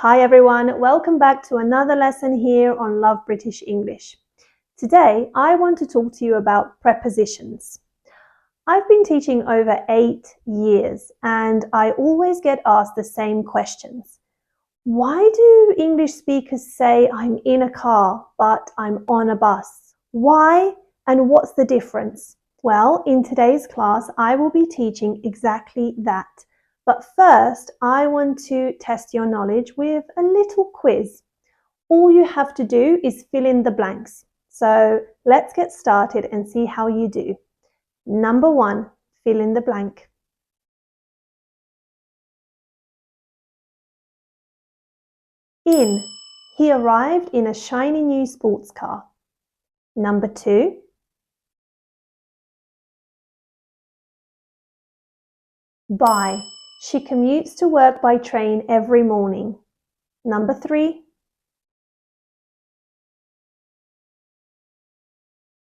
Hi everyone, welcome back to another lesson here on Love British English. Today I want to talk to you about prepositions. I've been teaching over 8 years and I always get asked the same questions. Why do English speakers say I'm in a car but I'm on a bus? Why and what's the difference? Well, in today's class I will be teaching exactly that. But first, I want to test your knowledge with a little quiz. All you have to do is fill in the blanks. So let's get started and see how you do. Number 1, fill in the blank. In. He arrived in a shiny new sports car. Number 2. By. She commutes to work by train every morning. Number 3.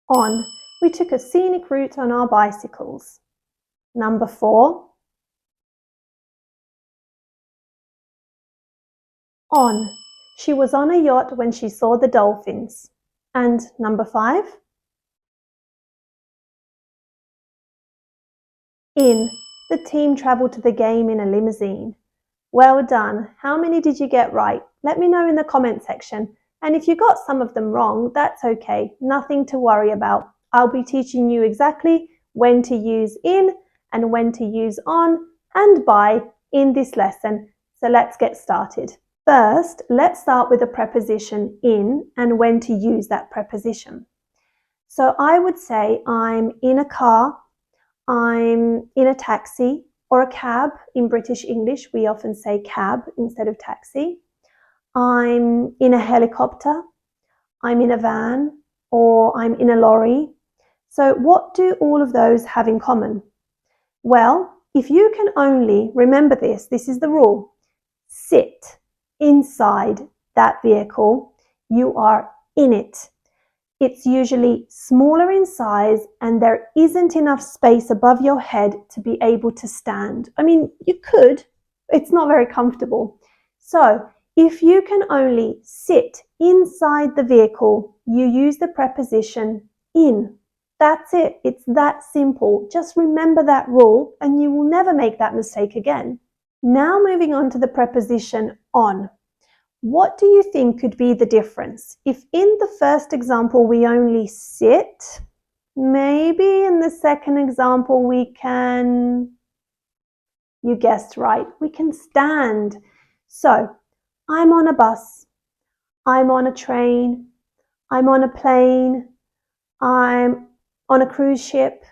On. We took a scenic route on our bicycles. Number 4. On. She was on a yacht when she saw the dolphins. And number 5. In. The team travelled to the game in a limousine. Well done. How many did you get right? Let me know in the comment section. And if you got some of them wrong, that's okay. Nothing to worry about. I'll be teaching you exactly when to use in and when to use on and by in this lesson. So let's get started. First, let's start with the preposition in and when to use that preposition. So I would say I'm in a car, I'm in a taxi or a cab. In British English, we often say cab instead of taxi. I'm in a helicopter, I'm in a van, or I'm in a lorry. So what do all of those have in common? Well, if you can only remember this is the rule. Sit inside that vehicle, you are in it. It's usually smaller in size and there isn't enough space above your head to be able to stand. I mean, you could, it's not very comfortable. So, if you can only sit inside the vehicle, you use the preposition in. That's it. It's that simple. Just remember that rule and you will never make that mistake again. Now moving on to the preposition on. What do you think could be the difference? If in the first example we only sit, maybe in the second example we can, you guessed right, we can stand. So, I'm on a bus, I'm on a train, I'm on a plane, I'm on a cruise ship.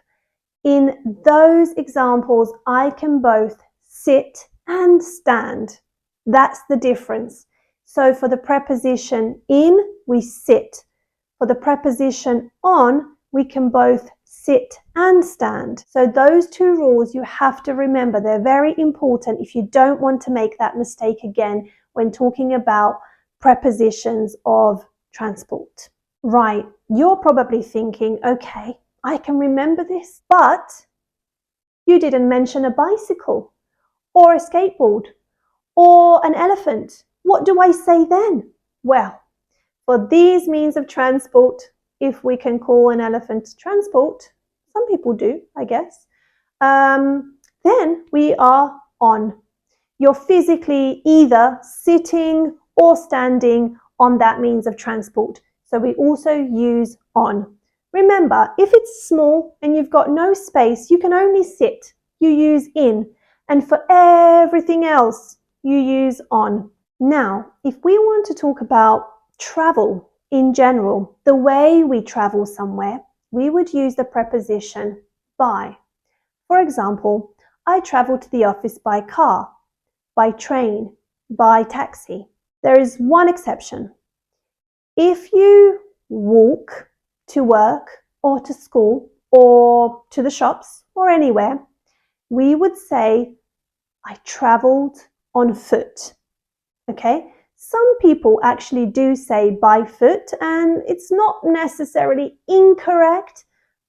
In those examples, I can both sit and stand. That's the difference. So for the preposition in, we sit. For the preposition on, we can both sit and stand. So those two rules you have to remember. They're very important if you don't want to make that mistake again when talking about prepositions of transport. Right, you're probably thinking, okay, I can remember this, but you didn't mention a bicycle or a skateboard or an elephant. What do I say then? Well, for these means of transport, if we can call an elephant transport, some people do, I guess, then we are on. You're physically either sitting or standing on that means of transport. So we also use on. Remember, if it's small and you've got no space, you can only sit. You use in. And for everything else, you use on. Now, if we want to talk about travel in general, the way we travel somewhere, we would use the preposition by. For example, I travel to the office by car, by train, by taxi. There is one exception. If you walk to work or to school or to the shops or anywhere, we would say, I travelled on foot. Okay? Some people actually do say by foot, and it's not necessarily incorrect,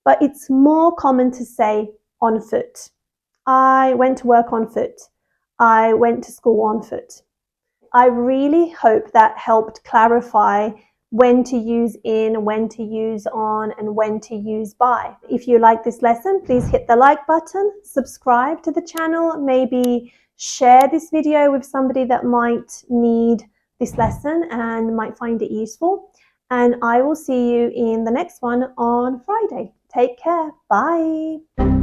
but it's more common to say on foot. I went to work on foot. I went to school on foot. I really hope that helped clarify when to use in, when to use on, and when to use by. If you like this lesson, please hit the like button, subscribe to the channel, maybe share this video with somebody that might need this lesson and might find it useful. And I will see you in the next one on Friday. Take care. Bye.